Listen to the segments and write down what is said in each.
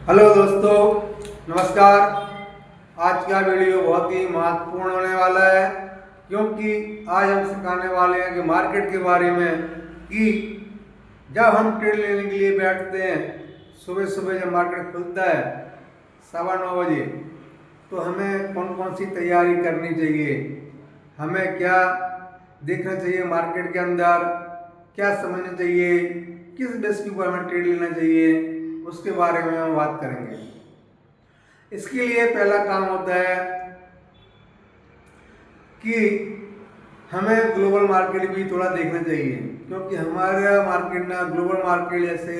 Hello दोस्तों, नमस्कार। आज का वीडियो बहुत ही महत्वपूर्ण होने वाला है क्योंकि आज हम सिखाने वाले हैं कि मार्केट के बारे में कि जब हम ट्रेड लेने के लिए बैठते हैं सुबह सुबह जब मार्केट खुलता है 9:15 बजे, तो हमें कौन कौन सी तैयारी करनी चाहिए, हमें क्या देखना चाहिए मार्केट के अंदर, क्या समझना चाहिए, किस बेस के ऊपर हमें ट्रेड लेना चाहिए, उसके बारे में हम बात करेंगे। इसके लिए पहला काम होता है कि हमें ग्लोबल मार्केट भी थोड़ा देखना चाहिए क्योंकि हमारा मार्केट ना ग्लोबल मार्केट जैसे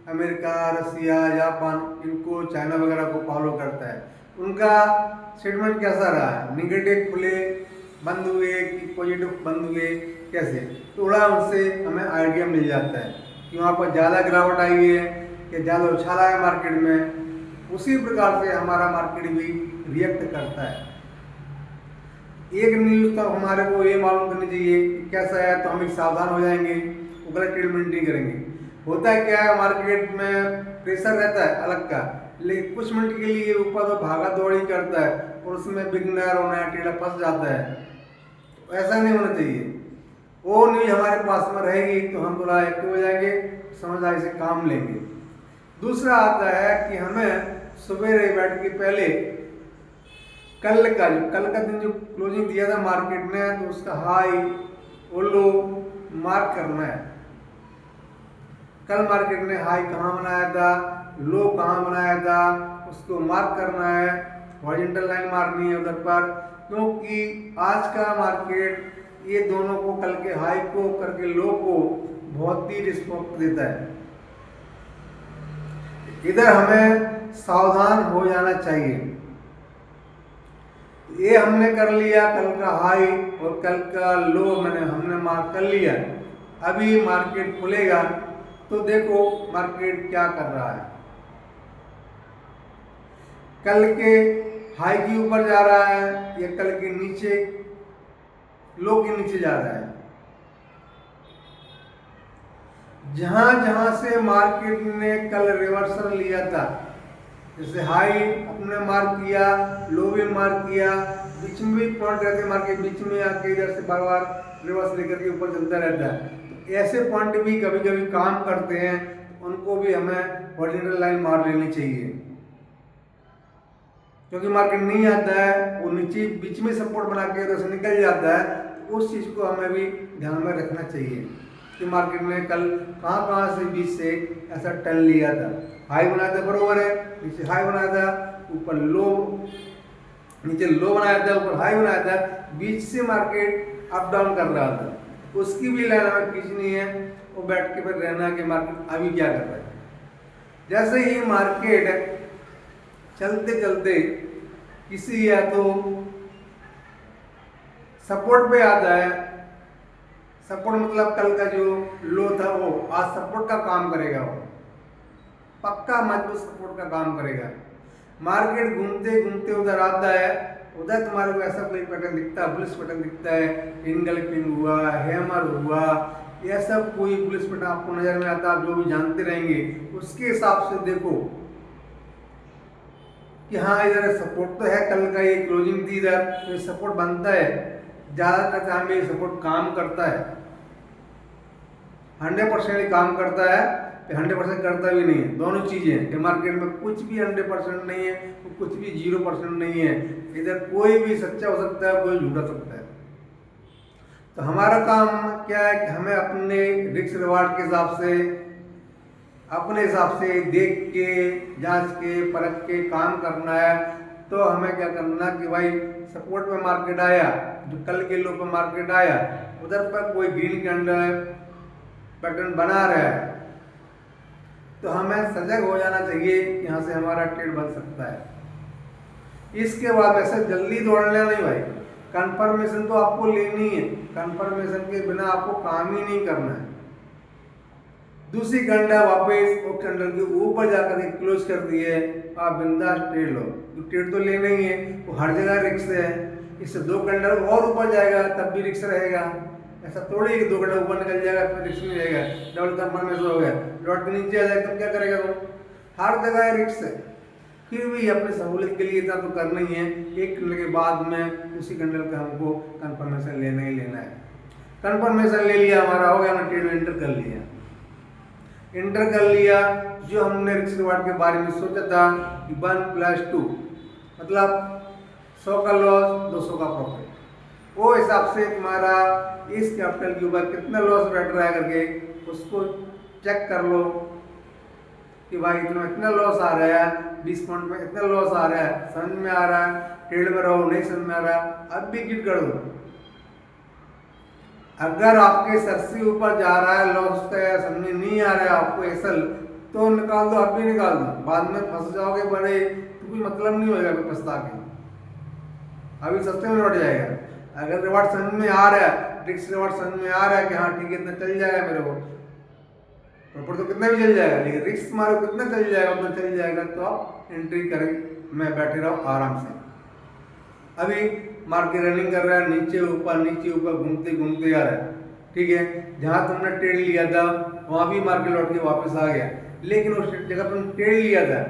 अमेरिका, रसिया, जापान, इनको चाइना वगैरह को फॉलो करता है। उनका स्टेटमेंट कैसा रहा है, निगेटिव खुले बंद हुए कि पॉजिटिव बंद हुए, कैसे, थोड़ा उनसे हमें आइडिया मिल जाता है कि वहाँ पर ज़्यादा गिरावट आई है कि ज़्यादा उछाल आया मार्केट में। उसी प्रकार से हमारा मार्केट भी रिएक्ट करता है। एक न्यूज़ तो हमारे को ये मालूम करनी चाहिए कि कैसा है तो हम एक सावधान हो जाएंगे, वो गलत ट्रीटमेंट नहीं करेंगे। होता है क्या है, मार्केट में प्रेशर रहता है अलग का, लेकिन कुछ मिनट के लिए ऊपर तो भागा दौड़ी करता है और उसमें बिगनर और नया ट्रेडर फंस जाता है। तो ऐसा नहीं होना चाहिए। वो न्यूज़ हमारे पास में रहेगी तो हम थोड़ा एक्टिव हो जाएंगे, समझदारी से काम लेंगे। दूसरा आता है कि हमें सवेरे बैठ के पहले कल का दिन जो क्लोजिंग दिया था मार्केट ने, तो उसका हाई और लो मार्क करना है। कल मार्केट ने हाई कहाँ बनाया था, लो कहाँ बनाया था, उसको मार्क करना है। हॉरिजॉन्टल लाइन मारनी है उधर पर, क्योंकि आज का मार्केट ये दोनों को, कल के हाई को करके लो को बहुत ही रिस्पेक्ट देता है। इधर हमें सावधान हो जाना चाहिए। ये हमने कर लिया, कल का हाई और कल का लो हमने मार्क कर लिया। अभी मार्केट खुलेगा तो देखो मार्केट क्या कर रहा है। कल के हाई के ऊपर जा रहा है या कल के नीचे, लो के नीचे जा रहा है। जहां जहां से मार्केट ने कल रिवर्सल लिया था, जैसे हाई अपने मार्क किया, लो भी मार्क किया, बीच में भी पॉइंट रहते हैं, मार्केट बीच में आके इधर से बार बार रिवर्स लेकर के ऊपर चलता रहता है। तो ऐसे पॉइंट भी कभी कभी काम करते हैं, उनको भी हमें हॉरिजॉन्टल लाइन मार लेनी चाहिए। क्योंकि मार्केट नहीं आता है, वो नीचे बीच में सपोर्ट बना के उधर से निकल जाता है, तो उस चीज़ को हमें भी ध्यान में रखना चाहिए कि मार्केट ने कल कहाँ कहाँ से बीच से ऐसा टर्न लिया था। हाई बनाया था, बरोबर है, नीचे हाई बनाया था, ऊपर लो, नीचे लो बनाया था, ऊपर हाई बनाया था, बीच से मार्केट अप डाउन कर रहा था। उसकी भी लाइन हमें खींचनी है, वो बैठ के फिर रहना कि मार्केट अभी क्या कर रहा है। जैसे ही मार्केट चलते चलते किसी या तो सपोर्ट पे आता है, सपोर्ट मतलब कल का जो लो था वो आज सपोर्ट का काम करेगा, वो पक्का मजबूत सपोर्ट का काम करेगा। मार्केट घूमते घूमते उधर आता है, उधर तुम्हारे को ऐसा कोई पैटर्न दिखता है, बुलिश पैटर्न दिखता है, इनगल्फिंग हुआ, हैमर हुआ, यह सब कोई बुलिश पैटर्न आपको नजर में आता है, आप जो भी जानते रहेंगे उसके हिसाब से देखो कि हाँ इधर सपोर्ट तो है, कल का ये क्लोजिंग थी इधर तो ये सपोर्ट बनता है। ज़्यादातर टाइम ये सपोर्ट काम करता है, 100% काम करता है, 100% करता भी नहीं है। दोनों चीज़ें कि मार्केट में कुछ भी 100% नहीं है, कुछ भी 0% नहीं है। इधर कोई भी सच्चा हो सकता है, कोई झूठा सकता है। तो हमारा काम क्या है कि हमें अपने रिस्क रिवार्ड के हिसाब से, अपने हिसाब से देख के, जांच के, परख के काम करना है। तो हमें क्या करना कि भाई सपोर्ट पे मार्केट आया, जो कल के लो पे मार्केट आया, उधर पर कोई ग्रीन कैंडल पैटर्न बना रहा है तो हमें सजग हो जाना चाहिए कि यहाँ से हमारा ट्रेड बन सकता है। इसके बाद ऐसे जल्दी दौड़ लेना नहीं भाई, कंफर्मेशन तो आपको लेनी है, कंफर्मेशन के बिना आपको काम ही नहीं करना है। दूसरी घंटा वापस वो कैंडल के ऊपर जाकर के क्लोज कर दिए, आप बिंदास ट्रेड लो। ट्रेड तो लेना ही है, वो हर जगह रिस्क है। इससे 2 कैंडल और ऊपर जाएगा तब भी रिस्क रहेगा। ऐसा थोड़ी कि 2 घंटा ऊपर निकल जाएगा फिर रिस्क नहीं रहेगा, डबल कंफर्मेशन हो गया, लौट के नीचे आ जाए तब क्या करेगा वो। हर जगह रिस्क है, फिर भी अपनी सहूलियत के लिए इतना तो करना ही है। एक कैंडल के बाद में उसी कैंडल का हमको कंफर्मेशन लेना ही लेना है। कंफर्मेशन ले लिया, हमारा हो गया, हमने ट्रेड में एंटर कर लिया। एंटर कर लिया, जो हमने रिस्क रिवार्ड के बारे में सोचा था कि 1+2 मतलब 100 का लॉस 200 का प्रॉफिट, वो हिसाब से तुम्हारा इस कैपिटल के ऊपर कितना लॉस बैठ रहा है करके उसको चेक कर लो कि भाई इतना लॉस आ रहा है, 20 पॉइंट में इतना लॉस आ रहा है, समझ में आ रहा है, ट्रेड में रहो, नहीं समझ में आ रहा है, अब भी क्विट कर दो। अगर आपके सर से ऊपर जा रहा है लॉस का, समझ में नहीं आ रहा है आपको एसल, तो निकाल दो, अब भी निकाल दो। बाद में फंस जाओगे बड़े तो कोई मतलब नहीं होगा पछता के, अभी सस्ते में लौट जाएगा। अगर रिवार्ड समझ में आ रहा है, रिस्क रिवार्ड समझ में आ रहा है कि हाँ ठीक है इतना चल जाएगा मेरे को, प्रॉफिट तो कितना भी चल जाएगा, लेकिन रिस्क मारो कितना चल जाएगा उतना चल जाएगा, तो आप एंट्री करें, मैं बैठे रहो आराम से। अभी मार्केट रनिंग कर रहा है, नीचे ऊपर घूमते घूमते आ रहा है, ठीक है। जहाँ तुमने ट्रेड लिया था वहाँ भी मार्केट लौट के वापस आ गया, लेकिन उस जगह तुम ट्रेड लिया था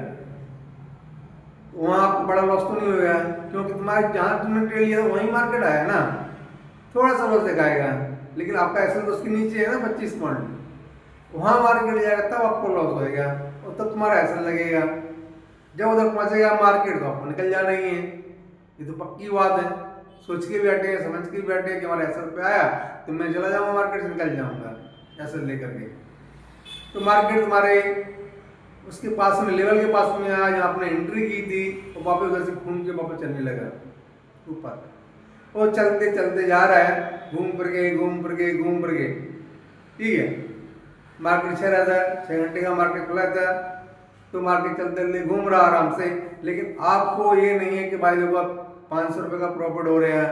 वहाँ आपको बड़ा लॉस तो नहीं होगा, क्योंकि तुम्हारे जहाँ तुमने ट्रेड लिया था वहीं मार्केट आया ना, थोड़ा सा लॉस दिखाएगा, लेकिन आपका एसल तो उसके नीचे है ना 25 पॉइंट, वहाँ मार्केट जाएगा तब आपको लॉस होएगा और तब तुम्हारा एसल लगेगा। जब उधर पहुँचेगा मार्केट तो आपको निकल जाना ही है, ये तो पक्की बात है। सोच के बैठे हैं, समझ के बैठे हैं कि हमारा एसल पे आया तो मैं चला जाऊँगा मार्केट से निकल जाऊँगा एसल लेकर के, तो मार्केट तुम्हारे उसके पास में लेवल के पास में आया जहाँ आपने एंट्री की थी, और वापस उधर से घूम के वापस चलने लगा ऊपर, और चलते चलते जा रहा है, घूम फिर के, ठीक है। मार्केट चल रहा था, 6 घंटे का मार्केट खुला था, तो मार्केट चलते चलते घूम रहा आराम से, लेकिन आपको ये नहीं है कि भाई देखो 500 रुपये का प्रॉफिट हो रहा है,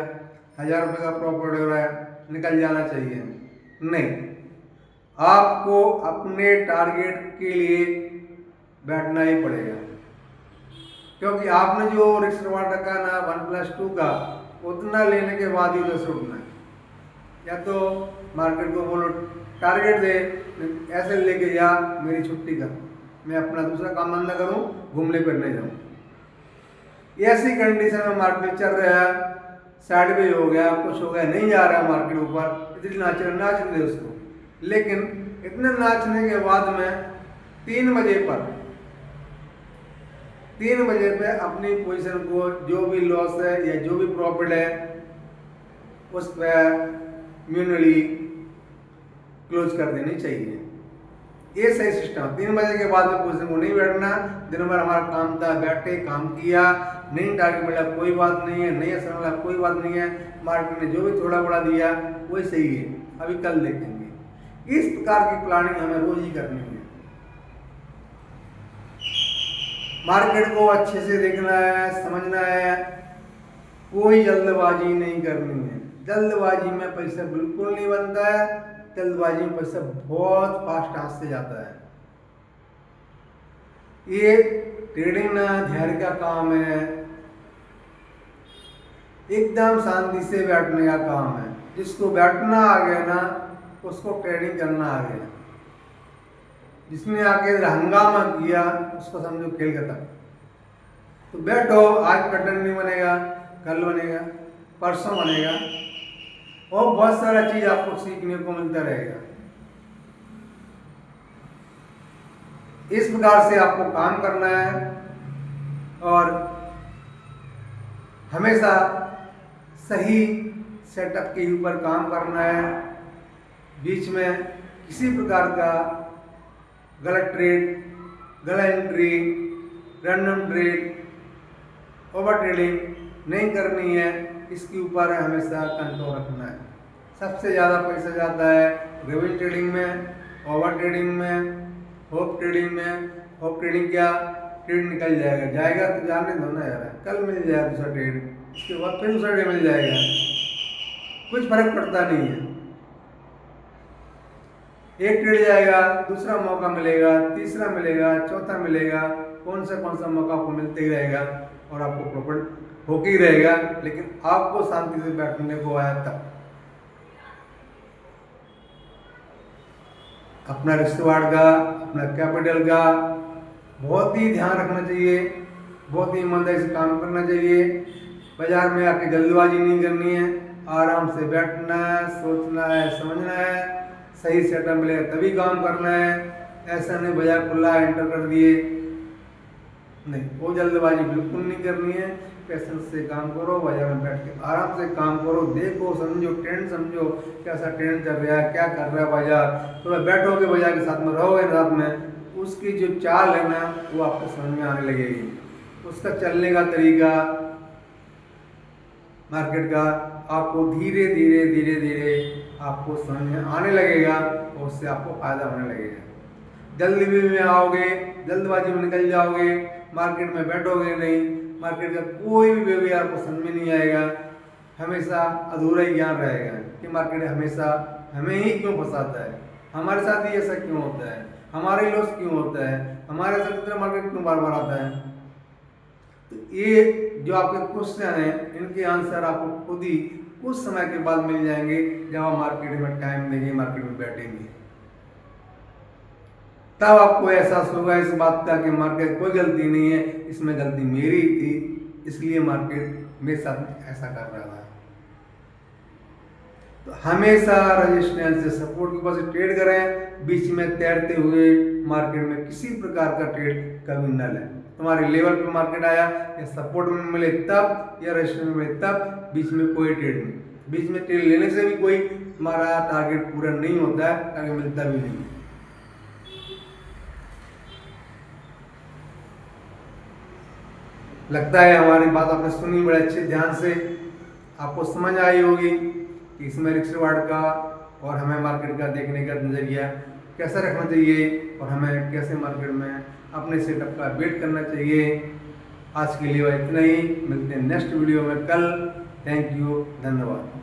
1000 रुपये का प्रॉफिट हो रहा है, निकल जाना चाहिए, नहीं। आपको अपने टारगेट के लिए बैठना ही पड़ेगा, क्योंकि आपने जो रिस्क रिवार्ड रखा ना 1+2 का, उतना लेने के बाद ही उधर से उठना है। या तो मार्केट को बोलो टारगेट दे, ऐसे लेके जा मेरी छुट्टी कर, मैं अपना दूसरा काम धंधा करूँ, घूमने फिरने जाऊँ। ऐसी कंडीशन में मार्केट चल रहा है, साइडवेज हो गया, कुछ हो गया, नहीं जा रहा है मार्केट ऊपर, इतनी नाचने दे उसको। लेकिन इतने नाचने के बाद में 3 बजे पे अपनी पोजीशन को, जो भी लॉस है या जो भी प्रॉफिट है, उस पर म्यूनली क्लोज कर देनी चाहिए। ये सही सिस्टम। 3 बजे के बाद में पोजीशन को नहीं बैठना। दिन भर हमारा काम था, बैठे काम किया, नहीं टारगेट मिला कोई बात नहीं है, नहीं असर मिला कोई बात नहीं है, मार्केट ने जो भी थोड़ा बड़ा दिया वही सही है, अभी कल देखेंगे। इस प्रकार की प्लानिंग हमें रोज ही करनी है। मार्केट को अच्छे से देखना है, समझना है, कोई जल्दबाजी नहीं करनी है। जल्दबाजी में पैसा बिल्कुल नहीं बनता है, जल्दबाजी में पैसा बहुत फास्ट हाथ से जाता है। ये ट्रेडिंग ना धैर्य का काम है, एकदम शांति से बैठने का काम है। जिसको बैठना आ गया ना उसको ट्रेडिंग करना आ गया। जिसने आके हंगामा किया उसको समझो खेल खत्म। तो बैठो, आज पैटर्न नहीं बनेगा, कल बनेगा, परसों बनेगा, और बहुत सारा चीज आपको सीखने को मिलता रहेगा। इस प्रकार से आपको काम करना है और हमेशा सही सेटअप के ऊपर काम करना है। बीच में किसी प्रकार का गलत ट्रेड, गलत entry, random trade, over trading नहीं करनी है। इसके ऊपर हमेशा कंट्रोल रखना है। सबसे ज़्यादा पैसा जाता है रिवर्स ट्रेडिंग में, ओवर ट्रेडिंग में, होप ट्रेडिंग में। होप ट्रेडिंग क्या, ट्रेड निकल जाएगा तो जाने दो ना यार, कल मिल जाएगा दूसरा ट्रेड, उसके बाद फिर दूसरा ट्रेड मिल जाएगा, कुछ फर्क पड़ता नहीं है। एक ट्रेड जाएगा, दूसरा मौका मिलेगा, तीसरा मिलेगा, चौथा मिलेगा, कौन सा मौका आपको मिलते ही रहेगा और आपको प्रॉफिट होके ही रहेगा। लेकिन आपको शांति से बैठने को आया तब। अपना रिश्तेदार का, अपना कैपिटल का बहुत ही ध्यान रखना चाहिए, बहुत ही ईमानदारी से काम करना चाहिए। बाजार में आके जल्दबाजी नहीं करनी है, आराम से बैठना है, सोचना है, समझना है, सही सेटअप मिलेगा तभी काम करना है। ऐसा नहीं बाजार खुला एंटर कर दिए, नहीं, वो जल्दबाजी बिल्कुल नहीं करनी है। पेशेंस से काम करो, बाजार में बैठ के आराम से काम करो, देखो, समझो, ट्रेंड समझो, कैसा ट्रेंड चल रहा है, क्या कर रहा है बाजार। थोड़ा बैठोगे बाजार के साथ में, रहोगे साथ में, उसकी जो चाल है ना वो आपको समझ में आने लगेगी। उसका चलने का तरीका मार्केट का आपको धीरे धीरे धीरे धीरे आपको समझ में आने लगेगा और उससे आपको फायदा होने लगेगा। जल्दी में आओगे, जल्दबाजी में निकल जाओगे, मार्केट में बैठोगे नहीं, मार्केट का कोई भी व्यवहार आपको समझ में नहीं आएगा। हमेशा अधूरा ही ज्ञान रहेगा कि मार्केट हमेशा हमें ही क्यों फंसाता है, हमारे साथ ही ऐसा क्यों होता है, हमारे लॉस क्यों होता है, हमारे साथ इतना मार्केट क्यों बार बार आता है। तो ये जो आपके क्वेश्चन हैं इनके आंसर आपको खुद ही कुछ समय के बाद मिल जाएंगे जब आप मार्केट में टाइम देंगे, मार्केट में बैठेंगे, तब आपको एहसास होगा इस बात का कि मार्केट कोई गलती नहीं है, इसमें गलती मेरी थी, इसलिए मार्केट मेरे साथ ऐसा कर रहा था। तो हमेशा रेजिस्टेंस से सपोर्ट के ऊपर से ट्रेड करें, बीच में तैरते हुए मार्केट में किसी प्रकार का ट्रेड कभी न लें। तुम्हारे लेवल पर मार्केट आया या सपोर्ट में मिले तब या रेजिस्टेंस में मिले तब, बीच में कोई ट्रेड नहीं। बीच में ट्रेड लेने से भी कोई हमारा टारगेट पूरा नहीं होता है, टारगेट मिलता भी नहीं। लगता है हमारी बात आपने सुनी बड़े अच्छे ध्यान से, आपको समझ आई होगी कि इसमें रिस्क रिवार्ड का और हमें मार्केट का देखने का नज़रिया कैसे रखना चाहिए और हमें कैसे मार्केट में अपने सेटअप का वेट करना चाहिए। आज के लिए इतना ही, मिलते हैं नेक्स्ट वीडियो में कल। थैंक यू, धन्यवाद।